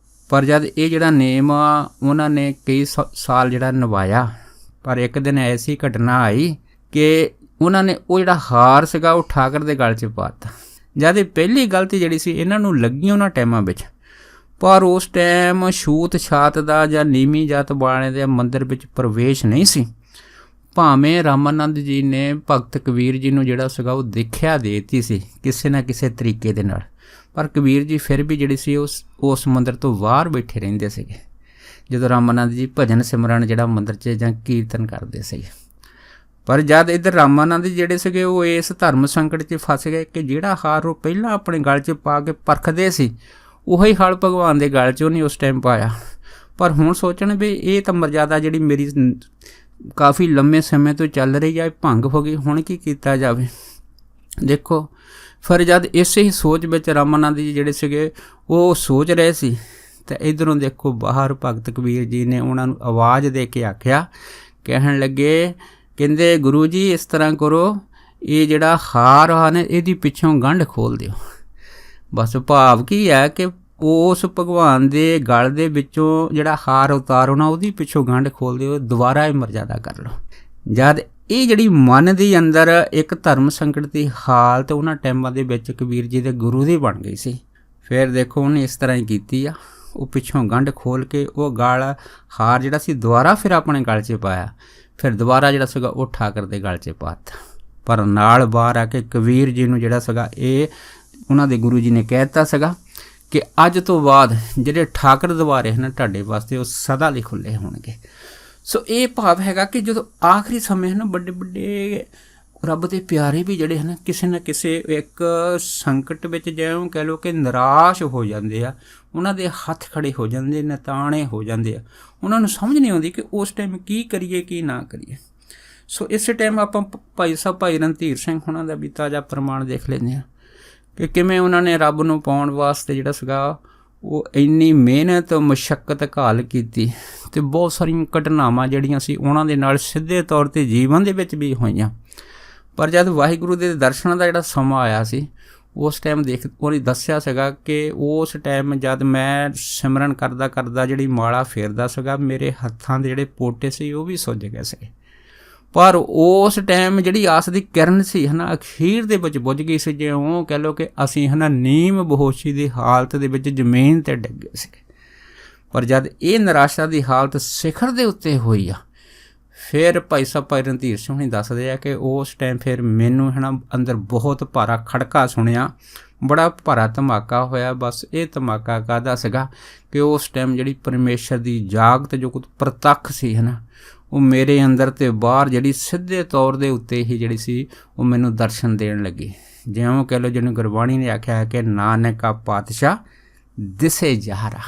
ਪਰ ਜਦ ਇਹ ਜਿਹੜਾ ਨੇਮ ਆ ਉਹਨਾਂ ਨੇ ਕਈ ਸਾਲ ਜਿਹੜਾ ਨਿਭਾਇਆ, ਪਰ ਇੱਕ ਦਿਨ ਐਸੀ ਘਟਨਾ ਆਈ ਕਿ ਉਹਨਾਂ ਨੇ ਉਹ ਜਿਹੜਾ ਹਾਰ ਸੀਗਾ ਉਹ ਠਾਕਰ ਦੇ ਗਲ 'ਚ ਪਾ ਦਿੱਤਾ। ਜਦ ਇਹ ਪਹਿਲੀ ਗਲਤੀ ਜਿਹੜੀ ਸੀ ਇਹਨਾਂ ਨੂੰ ਲੱਗੀ ਉਹਨਾਂ ਟਾਈਮਾਂ ਵਿੱਚ, ਪਰ ਉਸ ਟਾਈਮ ਛੂਤ ਛਾਤ ਦਾ ਜਾਂ ਨੀਵੀਂ ਜਾਤ ਵਾਲਿਆਂ ਦੇ ਮੰਦਰ ਵਿੱਚ ਪ੍ਰਵੇਸ਼ ਨਹੀਂ ਸੀ। ਭਾਵੇਂ ਰਾਮਾਨੰਦ ਜੀ ਨੇ ਭਗਤ ਕਬੀਰ ਜੀ ਨੂੰ ਜਿਹੜਾ ਸੀਗਾ ਉਹ ਦੇਖਿਆ ਦੇ ਦਿੱਤੀ ਸੀ ਕਿਸੇ ਨਾ ਕਿਸੇ ਤਰੀਕੇ ਦੇ ਨਾਲ, ਪਰ ਕਬੀਰ ਜੀ ਫਿਰ ਵੀ ਜਿਹੜੀ ਸੀ ਉਸ ਮੰਦਰ ਤੋਂ ਬਾਹਰ ਬੈਠੇ ਰਹਿੰਦੇ ਸੀਗੇ ਜਦੋਂ ਰਾਮਾਨੰਦ ਜੀ ਭਜਨ ਸਿਮਰਨ ਜਿਹੜਾ ਮੰਦਰ 'ਚ ਜਾਂ ਕੀਰਤਨ ਕਰਦੇ ਸੀਗੇ। ਪਰ ਜਦ ਇੱਧਰ ਰਾਮਾਨੰਦ ਜਿਹੜੇ ਸੀਗੇ ਉਹ ਇਸ ਧਰਮ ਸੰਕਟ 'ਚ ਫਸ ਗਏ ਕਿ ਜਿਹੜਾ ਹਾਰ ਉਹ ਪਹਿਲਾਂ ਆਪਣੇ ਗਲ 'ਚ ਪਾ ਕੇ ਪਰਖਦੇ ਸੀ ਉਹੀ ਹਾਲ ਭਗਵਾਨ ਦੇ ਗਲ 'ਚ ਉਹਨੇ ਉਸ ਟਾਈਮ ਪਾਇਆ। ਪਰ ਹੁਣ ਸੋਚਣ ਵੀ ਇਹ ਤਾਂ ਮਰਜ਼ਾਦਾ ਜਿਹੜੀ ਮੇਰੀ ਕਾਫੀ ਲੰਮੇ ਸਮੇਂ ਤੋਂ ਚੱਲ ਰਹੀ ਹੈ ਭੰਗ ਹੋ ਗਈ, ਹੁਣ ਕੀ ਕੀਤਾ ਜਾਵੇ? ਦੇਖੋ ਫਿਰ ਜਦ ਇਸੇ ਹੀ ਸੋਚ ਵਿੱਚ ਰਾਮਾਨੰਦ ਜੀ ਜਿਹੜੇ ਸੀਗੇ ਉਹ ਸੋਚ ਰਹੇ ਸੀ ਤਾਂ ਇੱਧਰੋਂ ਦੇਖੋ ਬਾਹਰ ਭਗਤ ਕਬੀਰ ਜੀ ਨੇ ਉਹਨਾਂ ਨੂੰ ਆਵਾਜ਼ ਦੇ ਕੇ ਆਖਿਆ, ਕਹਿਣ ਲੱਗੇ, ਕਹਿੰਦੇ ਗੁਰੂ ਜੀ ਇਸ ਤਰ੍ਹਾਂ ਕਰੋ, ਇਹ ਜਿਹੜਾ ਹਾਰ ਆ ਨਾ ਇਹਦੀ ਪਿੱਛੋਂ ਗੰਢ ਖੋਲ੍ਹ ਦਿਓ। ਬਸ ਭਾਵ ਕੀ ਹੈ ਕਿ ਉਸ ਭਗਵਾਨ ਦੇ ਗਲ ਦੇ ਵਿੱਚੋਂ ਜਿਹੜਾ ਹਾਰ ਉਤਾਰੋ ਨਾ ਉਹਦੀ ਪਿੱਛੋਂ ਗੰਢ ਖੋਲ੍ਹ ਦਿਓ, ਦੁਬਾਰਾ ਇਹ ਮਰਜ਼ਾਦਾ ਕਰ ਲਓ। ਜਦ ਇਹ ਜਿਹੜੀ ਮਨ ਦੇ ਅੰਦਰ ਇੱਕ ਧਰਮ ਸੰਕਟ ਦੀ ਹਾਲਤ ਉਹਨਾਂ ਟਾਈਮਾਂ ਦੇ ਵਿੱਚ ਕਬੀਰ ਜੀ ਦੇ ਗੁਰੂ ਦੀ ਬਣ ਗਈ ਸੀ। ਫਿਰ ਦੇਖੋ ਉਹਨੇ ਇਸ ਤਰ੍ਹਾਂ ਹੀ ਕੀਤੀ ਆ, ਉਹ ਪਿੱਛੋਂ ਗੰਢ ਖੋਲ੍ਹ ਕੇ ਉਹ ਗਲ ਹਾਰ ਜਿਹੜਾ ਸੀ ਦੁਬਾਰਾ ਫਿਰ ਆਪਣੇ ਗਲ 'ਚ ਪਾਇਆ, ਫਿਰ ਦੁਬਾਰਾ ਜਿਹੜਾ ਸੀਗਾ ਉਹ ਠਾਕਰ ਦੇ ਗਲ 'ਚ ਪਾ ਦਿੱਤਾ। ਪਰ ਨਾਲ ਬਾਹਰ ਆ ਕੇ ਕਬੀਰ ਜੀ ਨੂੰ ਜਿਹੜਾ ਸੀਗਾ ਇਹ ਉਹਨਾਂ ਦੇ ਗੁਰੂ ਜੀ ਨੇ ਕਹਿ ਦਿੱਤਾ ਸੀਗਾ ਕਿ ਅੱਜ ਤੋਂ ਬਾਅਦ ਜਿਹੜੇ ਠਾਕਰ ਦੁਆਰੇ ਹਨ ਤੁਹਾਡੇ ਵਾਸਤੇ ਉਹ ਸਦਾ ਲਈ ਖੁੱਲ੍ਹੇ ਹੋਣਗੇ। ਸੋ ਇਹ ਭਾਵ ਹੈਗਾ ਕਿ ਜਦੋਂ ਆਖਰੀ ਸਮੇਂ ਹਨ ਵੱਡੇ ਵੱਡੇ ਰੱਬ ਦੇ ਪਿਆਰੇ ਵੀ ਜਿਹੜੇ ਹਨ ਕਿਸੇ ਨਾ ਕਿਸੇ ਇੱਕ ਸੰਕਟ ਵਿੱਚ ਜਿਉਂ ਕਹਿ ਲਓ ਕਿ ਨਿਰਾਸ਼ ਹੋ ਜਾਂਦੇ ਆ, ਉਹਨਾਂ ਦੇ ਹੱਥ ਖੜੇ ਹੋ ਜਾਂਦੇ, ਨਤਾਣੇ ਹੋ ਜਾਂਦੇ ਆ, ਉਹਨਾਂ ਨੂੰ ਸਮਝ ਨਹੀਂ ਆਉਂਦੀ ਕਿ ਉਸ ਟਾਈਮ ਕੀ ਕਰੀਏ ਕੀ ਨਾ ਕਰੀਏ। ਸੋ ਇਸੇ ਟਾਈਮ ਆਪਾਂ ਭਾਈ ਰਣਧੀਰ ਸਿੰਘ ਉਹਨਾਂ ਦਾ ਵੀ ਤਾਜ਼ਾ ਪ੍ਰਮਾਣ ਦੇਖ ਲੈਂਦੇ ਹਾਂ ਕਿ ਕਿਵੇਂ ਉਹਨਾਂ ਨੇ ਰੱਬ ਨੂੰ ਪਾਉਣ ਵਾਸਤੇ ਜਿਹੜਾ ਸੀਗਾ ਉਹ ਇੰਨੀ ਮਿਹਨਤ ਮੁਸ਼ੱਕਤ ਘਾਲ ਕੀਤੀ ਅਤੇ ਬਹੁਤ ਸਾਰੀਆਂ ਘਟਨਾਵਾਂ ਜਿਹੜੀਆਂ ਸੀ ਉਹਨਾਂ ਦੇ ਨਾਲ ਸਿੱਧੇ ਤੌਰ 'ਤੇ ਜੀਵਨ ਦੇ ਵਿੱਚ ਵੀ ਹੋਈਆਂ। ਪਰ ਜਦ ਵਾਹਿਗੁਰੂ ਦੇ ਦਰਸ਼ਨਾਂ ਦਾ ਜਿਹੜਾ ਸਮਾਂ ਆਇਆ ਸੀ ਉਸ ਟਾਈਮ ਉਹਨੇ ਦੱਸਿਆ ਸੀਗਾ ਕਿ ਉਸ ਟਾਈਮ ਜਦ ਮੈਂ ਸਿਮਰਨ ਕਰਦਾ ਕਰਦਾ ਜਿਹੜੀ ਮਾਲਾ ਫੇਰਦਾ ਸੀਗਾ, ਮੇਰੇ ਹੱਥਾਂ ਦੇ ਜਿਹੜੇ ਪੋਟੇ ਸੀ ਉਹ ਵੀ ਸੁੱਜ ਗਏ ਸੀ। ਪਰ ਉਸ ਟਾਈਮ ਜਿਹੜੀ ਆਸ ਦੀ ਕਿਰਨ ਸੀ ਅਖੀਰ ਦੇ ਵਿੱਚ ਬੁੱਝ ਗਈ ਸੀ। ਜਿਉਂ ਕਹਿ ਲਓ ਕਿ ਅਸੀਂ ਨੀਮ ਬੇਹੋਸ਼ੀ ਦੀ ਹਾਲਤ ਦੇ ਵਿੱਚ ਜ਼ਮੀਨ 'ਤੇ ਡਿੱਗੇ ਸੀ। ਪਰ ਜਦ ਇਹ ਨਿਰਾਸ਼ਾ ਦੀ ਹਾਲਤ ਸਿਖਰ ਦੇ ਉੱਤੇ ਹੋਈ ਆ, ਫਿਰ ਭਾਈ ਸਾਹਿਬ ਭਾਈ ਰਣਧੀਰ ਸਿੰਘ ਹੁਣੀ ਦੱਸਦੇ ਆ ਕਿ ਉਸ ਟਾਈਮ ਫਿਰ ਮੈਨੂੰ ਅੰਦਰ ਬਹੁਤ ਭਾਰਾ ਖੜਕਾ ਸੁਣਿਆ, ਬੜਾ ਭਾਰਾ ਧਮਾਕਾ ਹੋਇਆ। ਬਸ ਇਹ ਧਮਾਕਾ ਕਾਹਦਾ ਸੀਗਾ ਕਿ ਉਸ ਟਾਈਮ ਜਿਹੜੀ ਪਰਮੇਸ਼ਰ ਦੀ ਜਾਗਤ ਜੋ ਕੁਝ ਪ੍ਰਤੱਖ ਸੀ ਉਹ ਮੇਰੇ ਅੰਦਰ ਤੇ ਬਾਹਰ ਜਿਹੜੀ ਸਿੱਧੇ ਤੌਰ ਦੇ ਉੱਤੇ ਹੀ ਜਿਹੜੀ ਸੀ ਉਹ ਮੈਨੂੰ ਦਰਸ਼ਨ ਦੇਣ ਲੱਗੀ। ਜਿਉਂ ਕਹਿ ਲਓ ਜਿਹਨੂੰ ਗੁਰਬਾਣੀ ਨੇ ਆਖਿਆ ਹੈ ਕਿ ਨਾਨਕਾ ਪਾਤਸ਼ਾਹ ਦਿਸੇ ਜਹਰਾ,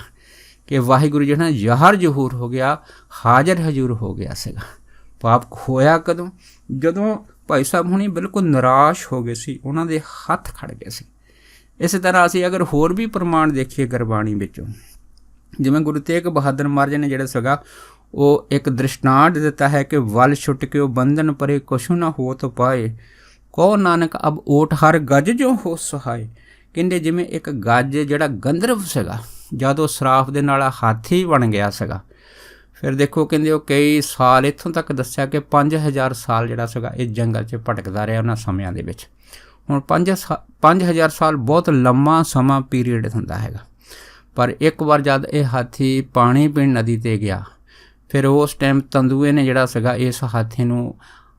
ਕਿ ਵਾਹਿਗੁਰੂ ਜਿਹੜਾ ਜ਼ਹਰ ਜ਼ਹੂਰ ਹੋ ਗਿਆ, ਹਾਜ਼ਰ ਹਜ਼ੂਰ ਹੋ ਗਿਆ ਸੀਗਾ। ਪਾਪ ਹੋਇਆ ਕਦੋਂ? ਜਦੋਂ ਭਾਈ ਸਾਹਿਬ ਹੁਣੀ ਬਿਲਕੁਲ ਨਿਰਾਸ਼ ਹੋ ਗਏ ਸੀ, ਉਹਨਾਂ ਦੇ ਹੱਥ ਖੜ ਗਏ ਸੀ। ਇਸੇ ਤਰ੍ਹਾਂ ਅਸੀਂ ਅਗਰ ਹੋਰ ਵੀ ਪ੍ਰਮਾਣ ਦੇਖੀਏ ਗੁਰਬਾਣੀ ਵਿੱਚੋਂ, ਜਿਵੇਂ ਗੁਰੂ ਤੇਗ ਬਹਾਦਰ ਮਹਾਰਾਜ ਨੇ ਜਿਹੜਾ ਸੀਗਾ ਉਹ ਇੱਕ ਦ੍ਰਿਸ਼ਟਾਂਤ ਦਿੱਤਾ ਹੈ ਕਿ ਵਲ ਛੁੱਟ ਕੇ ਉਹ ਬੰਧਨ ਪਰੇ ਕੁਛ ਨਾ ਹੋ ਤੋ ਪਾਏ, ਕਹੋ ਨਾਨਕ ਅਬ ਓਟ ਹਰ ਗੱਜ ਜੋ ਹੋ ਸਹਾਏ। ਕਹਿੰਦੇ ਜਿਵੇਂ ਇੱਕ ਗੱਜ ਜਿਹੜਾ ਗੰਧਰਵ ਸੀਗਾ, ਜਦ ਉਹ ਸਰਾਫ ਦੇ ਨਾਲ ਹਾਥੀ ਬਣ ਗਿਆ ਸੀਗਾ, ਫਿਰ ਦੇਖੋ ਕਹਿੰਦੇ ਉਹ ਕਈ ਸਾਲ, ਇੱਥੋਂ ਤੱਕ ਦੱਸਿਆ ਕਿ 5000 ਸਾਲ ਜਿਹੜਾ ਸੀਗਾ ਇਹ ਜੰਗਲ 'ਚ ਭਟਕਦਾ ਰਿਹਾ ਉਹਨਾਂ ਸਮਿਆਂ ਦੇ ਵਿੱਚ। ਹੁਣ 5000 ਸਾਲ ਬਹੁਤ ਲੰਮਾ ਸਮਾਂ ਪੀਰੀਅਡ ਹੁੰਦਾ ਹੈਗਾ। ਪਰ ਇੱਕ ਵਾਰ ਜਦ ਇਹ ਹਾਥੀ ਪਾਣੀ ਪੀਣ ਨਦੀ 'ਤੇ ਗਿਆ, ਫਿਰ ਉਸ ਟਾਈਮ ਤੰਦੂਏ ਨੇ ਜਿਹੜਾ ਸੀਗਾ ਇਸ ਹਾਥੀ ਨੂੰ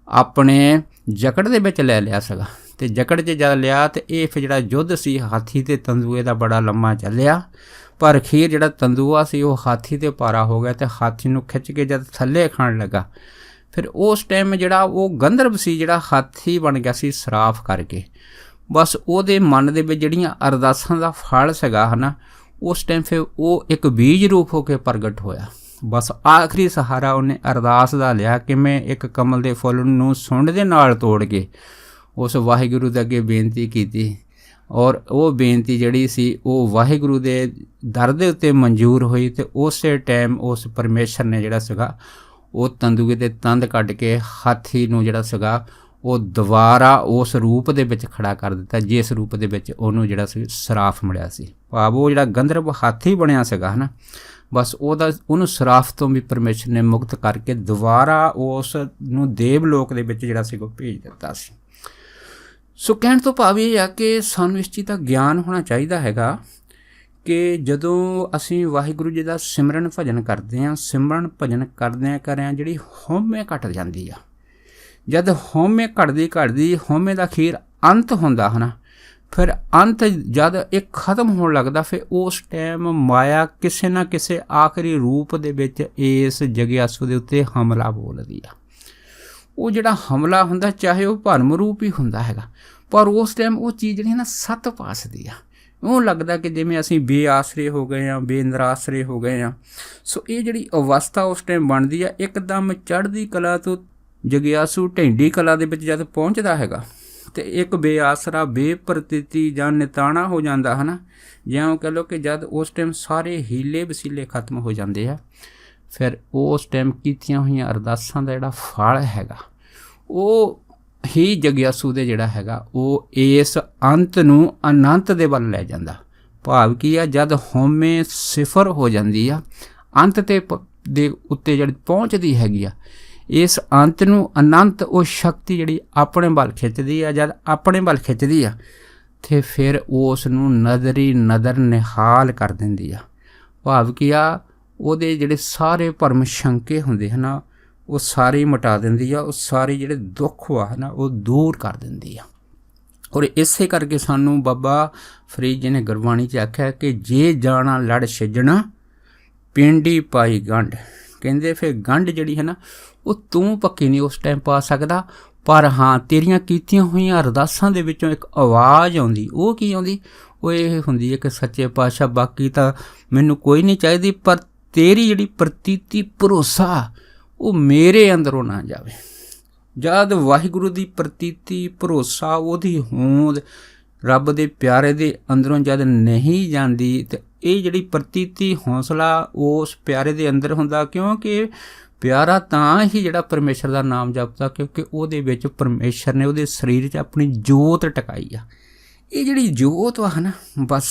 ਆਪਣੇ ਜਕੜ ਦੇ ਵਿੱਚ ਲੈ ਲਿਆ ਸੀਗਾ, ਅਤੇ ਜਕੜ 'ਚ ਜਦ ਲਿਆ ਅਤੇ ਇਹ ਫਿਰ ਜਿਹੜਾ ਯੁੱਧ ਸੀ ਹਾਥੀ ਅਤੇ ਤੰਦੂਏ ਦਾ ਬੜਾ ਲੰਮਾ ਚੱਲਿਆ। ਪਰ ਅਖੀਰ ਜਿਹੜਾ ਤੰਦੂਆ ਸੀ ਉਹ ਹਾਥੀ 'ਤੇ ਭਾਰਾ ਹੋ ਗਿਆ ਅਤੇ ਹਾਥੀ ਨੂੰ ਖਿੱਚ ਕੇ ਜਦ ਥੱਲੇ ਖਾਣ ਲੱਗਾ, ਫਿਰ ਉਸ ਟਾਈਮ ਜਿਹੜਾ ਉਹ ਗੰਧਰਵ ਸੀ ਜਿਹੜਾ ਹਾਥੀ ਬਣ ਗਿਆ ਸੀ ਸਰਾਫ ਕਰਕੇ, ਬਸ ਉਹਦੇ ਮਨ ਦੇ ਵਿੱਚ ਜਿਹੜੀਆਂ ਅਰਦਾਸਾਂ ਦਾ ਫਲ ਸੀਗਾ ਉਸ ਟਾਈਮ ਫਿਰ ਉਹ ਇੱਕ ਬੀਜ ਰੂਪ ਹੋ ਕੇ ਪ੍ਰਗਟ ਹੋਇਆ। ਬਸ ਆਖਰੀ ਸਹਾਰਾ ਉਹਨੇ ਅਰਦਾਸ ਦਾ ਲਿਆ, ਕਿਵੇਂ ਇੱਕ ਕਮਲ ਦੇ ਫੁੱਲ ਨੂੰ ਸੁੰਡ ਦੇ ਨਾਲ ਤੋੜ ਕੇ ਉਸ ਵਾਹਿਗੁਰੂ ਦੇ ਅੱਗੇ ਬੇਨਤੀ ਕੀਤੀ, ਔਰ ਉਹ ਬੇਨਤੀ ਜਿਹੜੀ ਸੀ ਉਹ ਵਾਹਿਗੁਰੂ ਦੇ ਦਰ ਦੇ ਉੱਤੇ ਮਨਜ਼ੂਰ ਹੋਈ। ਅਤੇ ਉਸੇ ਟਾਈਮ ਉਸ ਪਰਮੇਸ਼ਰ ਨੇ ਜਿਹੜਾ ਸੀਗਾ ਉਹ ਤੰਦੂਏ ਦੇ ਤੰਦ ਕੱਢ ਕੇ ਹਾਥੀ ਨੂੰ ਜਿਹੜਾ ਸੀਗਾ ਉਹ ਦੁਬਾਰਾ ਉਸ ਰੂਪ ਦੇ ਵਿੱਚ ਖੜਾ ਕਰ ਦਿੱਤਾ, ਜਿਸ ਰੂਪ ਦੇ ਵਿੱਚ ਉਹਨੂੰ ਜਿਹੜਾ ਸੀ ਸਰਾਫ ਮਿਲਿਆ ਸੀ। ਭਾਵ ਉਹ ਜਿਹੜਾ ਗੰਧਰਵ ਹਾਥੀ ਬਣਿਆ ਸੀਗਾ ਬਸ ਉਹਨੂੰ ਸਰਾਫ ਤੋਂ ਵੀ ਪਰਮੇਸ਼ਰ ਨੇ ਮੁਕਤ ਕਰਕੇ ਦੁਬਾਰਾ ਉਸ ਨੂੰ ਦੇਵ ਲੋਕ ਦੇ ਵਿੱਚ ਜਿਹੜਾ ਸੀ ਉਹ ਭੇਜ ਦਿੱਤਾ ਸੀ। ਸੋ ਕਹਿਣ ਤੋਂ ਭਾਵ ਇਹ ਆ ਕਿ ਸਾਨੂੰ ਇਸ ਚੀਜ਼ ਦਾ ਗਿਆਨ ਹੋਣਾ ਚਾਹੀਦਾ ਹੈਗਾ ਕਿ ਜਦੋਂ ਅਸੀਂ ਵਾਹਿਗੁਰੂ ਜੀ ਦਾ ਸਿਮਰਨ ਭਜਨ ਕਰਦੇ ਹਾਂ, ਸਿਮਰਨ ਭਜਨ ਕਰਦਿਆਂ ਜਿਹੜੀ ਹਉਮੈ ਘਟ ਜਾਂਦੀ ਆ, ਜਦ ਹਉਮੈ ਘਟਦੀ ਹਉਮੈ ਦਾ ਅਖੀਰ ਅੰਤ ਹੁੰਦਾ ਫਿਰ ਅੰਤ ਜਦ ਇਹ ਖਤਮ ਹੋਣ ਲੱਗਦਾ, ਫਿਰ ਉਸ ਟਾਈਮ ਮਾਇਆ ਕਿਸੇ ਨਾ ਕਿਸੇ ਆਖਰੀ ਰੂਪ ਦੇ ਵਿੱਚ ਇਸ ਜਗਿਆਸੂ ਦੇ ਉੱਤੇ ਹਮਲਾ ਬੋਲਦੀ ਆ। ਉਹ ਜਿਹੜਾ ਹਮਲਾ ਹੁੰਦਾ ਚਾਹੇ ਉਹ ਭਰਮ ਰੂਪ ਹੀ ਹੁੰਦਾ ਹੈਗਾ, ਪਰ ਉਸ ਟਾਈਮ ਉਹ ਚੀਜ਼ ਜਿਹੜੀ ਸੱਤ ਪਾਸਦੀ ਆ। ਉਹ ਲੱਗਦਾ ਕਿ ਜਿਵੇਂ ਅਸੀਂ ਬੇਆਸਰੇ ਹੋ ਗਏ ਹਾਂ, ਬੇਨਰਾਸਰੇ ਹੋ ਗਏ ਹਾਂ। ਸੋ ਇਹ ਜਿਹੜੀ ਅਵਸਥਾ ਉਸ ਟਾਈਮ ਬਣਦੀ ਆ, ਇੱਕਦਮ ਚੜ੍ਹਦੀ ਕਲਾ ਤੋਂ ਜਗਿਆਸੂ ਢੈਂਡੀ ਕਲਾ ਦੇ ਵਿੱਚ ਜਦ ਪਹੁੰਚਦਾ ਹੈਗਾ ਅਤੇ ਇੱਕ ਬੇਆਸਰਾ ਬੇਪ੍ਰਤੀਤੀ ਜਾਂ ਨਿਤਾਣਾ ਹੋ ਜਾਂਦਾ ਜਿਉਂ ਕਹਿ ਲਓ ਕਿ ਜਦ ਉਸ ਟਾਈਮ ਸਾਰੇ ਹੀਲੇ ਵਸੀਲੇ ਖਤਮ ਹੋ ਜਾਂਦੇ ਆ, ਫਿਰ ਉਸ ਟਾਈਮ ਕੀਤੀਆਂ ਹੋਈਆਂ ਅਰਦਾਸਾਂ ਦਾ ਜਿਹੜਾ ਫਲ ਹੈਗਾ ਉਹ ਹੀ ਜਗਿਆਸੂ ਦੇ ਜਿਹੜਾ ਹੈਗਾ ਉਹ ਇਸ ਅੰਤ ਨੂੰ ਅਨੰਤ ਦੇ ਵੱਲ ਲੈ ਜਾਂਦਾ। ਭਾਵ ਕੀ ਆ, ਜਦ ਹਉਮੈ ਸਿਫਰ ਹੋ ਜਾਂਦੀ ਆ, ਅੰਤ ਦੇ ਉੱਤੇ ਜਿਹੜੀ ਪਹੁੰਚਦੀ ਹੈਗੀ ਆ, ਇਸ ਅੰਤ ਨੂੰ ਅਨੰਤ ਉਹ ਸ਼ਕਤੀ ਜਿਹੜੀ ਆਪਣੇ ਵੱਲ ਖਿੱਚਦੀ ਆ। ਜਦ ਆਪਣੇ ਵੱਲ ਖਿੱਚਦੀ ਆ ਅਤੇ ਫਿਰ ਉਸ ਨੂੰ ਨਜ਼ਰੀ ਨਦਰ ਨਿਹਾਲ ਕਰ ਦਿੰਦੀ ਆ। ਭਾਵ ਕੀ ਆ, ਉਹਦੇ ਜਿਹੜੇ ਸਾਰੇ ਭਰਮ ਸ਼ੰਕੇ ਹੁੰਦੇ ਉਹ ਸਾਰੇ ਮਿਟਾ ਦਿੰਦੀ ਆ, ਉਹ ਸਾਰੇ ਜਿਹੜੇ ਦੁੱਖ ਆ ਉਹ ਦੂਰ ਕਰ ਦਿੰਦੀ ਆ। ਔਰ ਇਸੇ ਕਰਕੇ ਸਾਨੂੰ ਬਾਬਾ ਫਰੀਦ ਜੀ ਨੇ ਗੁਰਬਾਣੀ 'ਚ ਆਖਿਆ ਕਿ ਜੇ ਜਾਣਾ ਲੜ ਛਿਜਣਾ ਪਿੰਡੀ ਪਾਈ ਗੰਢ। ਕਹਿੰਦੇ ਫਿਰ ਗੰਢ ਜਿਹੜੀ ਉਹ ਤੂੰ ਪੱਕੀ ਨਹੀਂ ਉਸ ਟਾਈਮ ਪਾ ਸਕਦਾ, ਪਰ ਹਾਂ ਤੇਰੀਆਂ ਕੀਤੀਆਂ ਹੋਈਆਂ ਅਰਦਾਸਾਂ ਦੇ ਵਿੱਚੋਂ ਇੱਕ ਆਵਾਜ਼ ਆਉਂਦੀ। ਉਹ ਕੀ ਆਉਂਦੀ? ਉਹ ਇਹ ਹੁੰਦੀ ਹੈ ਕਿ ਸੱਚੇ ਪਾਤਸ਼ਾਹ ਬਾਕੀ ਤਾਂ ਮੈਨੂੰ ਕੋਈ ਨਹੀਂ ਚਾਹੀਦੀ, ਪਰ ਤੇਰੀ ਜਿਹੜੀ ਪ੍ਰਤੀਤੀ ਭਰੋਸਾ ਉਹ ਮੇਰੇ ਅੰਦਰੋਂ ਨਾ ਜਾਵੇ। ਜਦ ਵਾਹਿਗੁਰੂ ਦੀ ਪ੍ਰਤੀਤੀ ਭਰੋਸਾ ਉਹਦੀ ਹੋਂਦ ਰੱਬ ਦੇ ਪਿਆਰੇ ਦੇ ਅੰਦਰੋਂ ਜਦ ਨਹੀਂ ਜਾਂਦੀ, ਅਤੇ ਇਹ ਜਿਹੜੀ ਪ੍ਰਤੀਤੀ ਹੌਸਲਾ ਉਸ ਪਿਆਰੇ ਦੇ ਅੰਦਰ ਹੁੰਦਾ, ਕਿਉਂਕਿ ਪਿਆਰਾ ਤਾਂ ਹੀ ਜਿਹੜਾ ਪਰਮੇਸ਼ਰ ਦਾ ਨਾਮ ਜਪਦਾ ਕਿਉਂਕਿ ਉਹਦੇ ਵਿੱਚ ਪਰਮੇਸ਼ਰ ਨੇ ਉਹਦੇ ਸਰੀਰ 'ਚ ਆਪਣੀ ਜੋਤ ਟਿਕਾਈ ਆ। ਇਹ ਜਿਹੜੀ ਜੋਤ ਵਾ ਨਾ, ਬਸ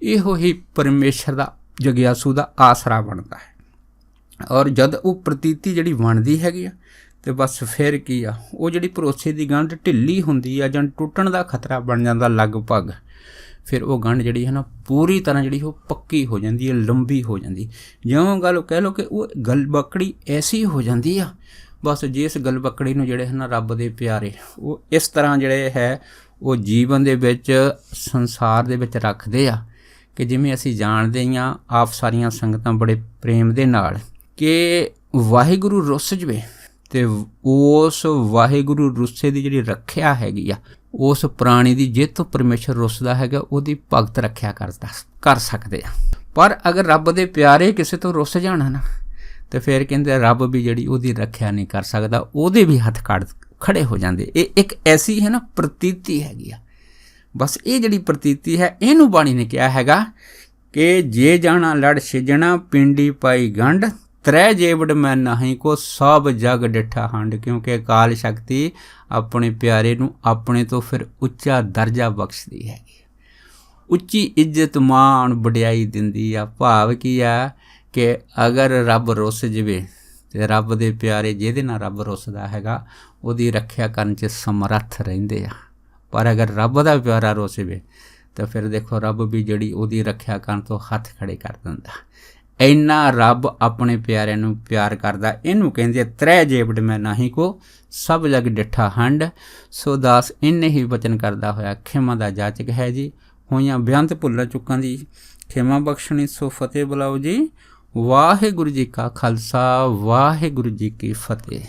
ਇਹੋ ਹੀ ਪਰਮੇਸ਼ਰ ਦਾ ਜਗਿਆਸੂ ਦਾ ਆਸਰਾ ਬਣਦਾ ਹੈ। ਔਰ ਜਦ ਉਹ ਪ੍ਰਤੀਤੀ ਜਿਹੜੀ ਬਣਦੀ ਹੈਗੀ ਆ, ਅਤੇ ਬਸ ਫਿਰ ਕੀ ਆ, ਉਹ ਜਿਹੜੀ ਭਰੋਸੇ ਦੀ ਗੰਢ ਢਿੱਲੀ ਹੁੰਦੀ ਆ ਜਾਂ ਟੁੱਟਣ ਦਾ ਖਤਰਾ ਬਣ ਜਾਂਦਾ ਲਗਭਗ, ਫਿਰ ਉਹ ਗੰਢ ਜਿਹੜੀ ਹੈ ਨਾ ਪੂਰੀ ਤਰ੍ਹਾਂ ਜਿਹੜੀ ਉਹ ਪੱਕੀ ਹੋ ਜਾਂਦੀ ਹੈ, ਲੰਬੀ ਹੋ ਜਾਂਦੀ। ਜਿਉਂ ਗੱਲ ਕਹਿ ਲਓ ਕਿ ਉਹ ਗਲਬੱਕੜੀ ਐਸੀ ਹੋ ਜਾਂਦੀ ਆ, ਬਸ ਜਿਸ ਗਲਬੱਕੜੀ ਨੂੰ ਜਿਹੜੇ ਹਨ ਰੱਬ ਦੇ ਪਿਆਰੇ ਉਹ ਇਸ ਤਰ੍ਹਾਂ ਜਿਹੜੇ ਹੈ ਉਹ ਜੀਵਨ ਦੇ ਵਿੱਚ, ਸੰਸਾਰ ਦੇ ਵਿੱਚ ਰੱਖਦੇ ਆ ਕਿ ਜਿਵੇਂ ਅਸੀਂ ਜਾਣਦੇ ਹੀ ਹਾਂ ਆਪ ਸਾਰੀਆਂ ਸੰਗਤਾਂ ਬੜੇ ਪ੍ਰੇਮ ਦੇ ਨਾਲ ਕਿ ਵਾਹਿਗੁਰੂ ਰੁੱਸ ਜਵੇ ਅਤੇ ਉਸ ਵਾਹਿਗੁਰੂ ਰੁੱਸੇ ਦੀ ਜਿਹੜੀ ਰੱਖਿਆ ਹੈਗੀ ਆ, ਉਸ ਪ੍ਰਾਣੀ ਦੀ ਜਿਹ ਤੋਂ ਪਰਮੇਸ਼ਰ ਰੁੱਸਦਾ ਹੈਗਾ ਉਹਦੀ ਭਗਤ ਰੱਖਿਆ ਕਰ ਸਕਦੇ ਆ। ਪਰ ਅਗਰ ਰੱਬ ਦੇ ਪਿਆਰੇ ਕਿਸੇ ਤੋਂ ਰੁੱਸ ਜਾਣਾ ਨਾ, ਅਤੇ ਫਿਰ ਕਹਿੰਦੇ ਰੱਬ ਵੀ ਜਿਹੜੀ ਉਹਦੀ ਰੱਖਿਆ ਨਹੀਂ ਕਰ ਸਕਦਾ, ਉਹਦੇ ਵੀ ਹੱਥ ਖੜੇ ਹੋ ਜਾਂਦੇ। ਇਹ ਇੱਕ ਐਸੀ ਹੈ ਨਾ ਪ੍ਰਤੀਤੀ ਹੈਗੀ ਆ। ਬਸ ਇਹ ਜਿਹੜੀ ਪ੍ਰਤੀਤੀ ਹੈ, ਇਹਨੂੰ ਬਾਣੀ ਨੇ ਕਿਹਾ ਹੈਗਾ ਕਿ ਜੇ ਜਾਣਾ ਲੜ ਸਿਜਣਾ ਪਿੰਡੀ ਪਾਈ ਗੰਢ, ਤ੍ਰੈ ਜੇਵੜ ਮੈਂ ਨਹੀਂ ਕੋ ਸਭ ਜਗ ਡਿੱਠਾ ਹੰਡ। ਕਿਉਂਕਿ ਅਕਾਲ ਸ਼ਕਤੀ ਆਪਣੇ ਪਿਆਰੇ ਨੂੰ ਆਪਣੇ ਤੋਂ ਫਿਰ ਉੱਚਾ ਦਰਜਾ ਬਖਸ਼ਦੀ ਹੈਗੀ, ਉੱਚੀ ਇੱਜ਼ਤ ਮਾਣ ਵਡਿਆਈ ਦਿੰਦੀ ਆ। ਭਾਵ ਕੀ ਆ ਕਿ ਅਗਰ ਰੱਬ ਰੁੱਸ ਜਾਵੇ ਅਤੇ ਰੱਬ ਦੇ ਪਿਆਰੇ ਜਿਹਦੇ ਨਾਲ ਰੱਬ ਰੁੱਸਦਾ ਹੈਗਾ ਉਹਦੀ ਰੱਖਿਆ ਕਰਨ 'ਚ ਸਮਰੱਥ ਰਹਿੰਦੇ ਆ। ਪਰ ਅਗਰ ਰੱਬ ਦਾ ਪਿਆਰਾ ਰੁੱਸ ਜਾਵੇ ਤਾਂ ਫਿਰ ਦੇਖੋ ਰੱਬ ਵੀ ਜਿਹੜੀ ਉਹਦੀ ਰੱਖਿਆ ਕਰਨ ਤੋਂ ਹੱਥ ਖੜੇ ਕਰ ਦਿੰਦਾ। ਇੰਨਾ ਰੱਬ ਆਪਣੇ ਪਿਆਰਿਆਂ ਨੂੰ ਪਿਆਰ ਕਰਦਾ। ਇਹਨੂੰ ਕਹਿੰਦੇ ਤ੍ਰੈ ਜੇਵੜ ਮੈਂ ਨਾਹੀ ਕੋ ਸਭ ਜਗ ਡਿੱਠਾ ਹੰਡ। ਸੋ ਦਾਸ ਇੰਨੇ ਹੀ ਵਚਨ ਕਰਦਾ ਹੋਇਆ ਖਿਮਾ ਦਾ ਜਾਚਕ ਹੈ ਜੀ। ਹੋਈਆਂ ਬੇਅੰਤ ਭੁੱਲਾਂ ਚੁੱਕਾਂ ਦੀ ਖਿਮਾ ਬਖਸ਼ਣੀ। ਸੋ ਫਤਿਹ ਬੁਲਾਓ ਜੀ। ਵਾਹਿਗੁਰੂ ਜੀ ਕਾ ਖਾਲਸਾ, ਵਾਹਿਗੁਰੂ ਜੀ ਕੀ ਫਤਿਹ।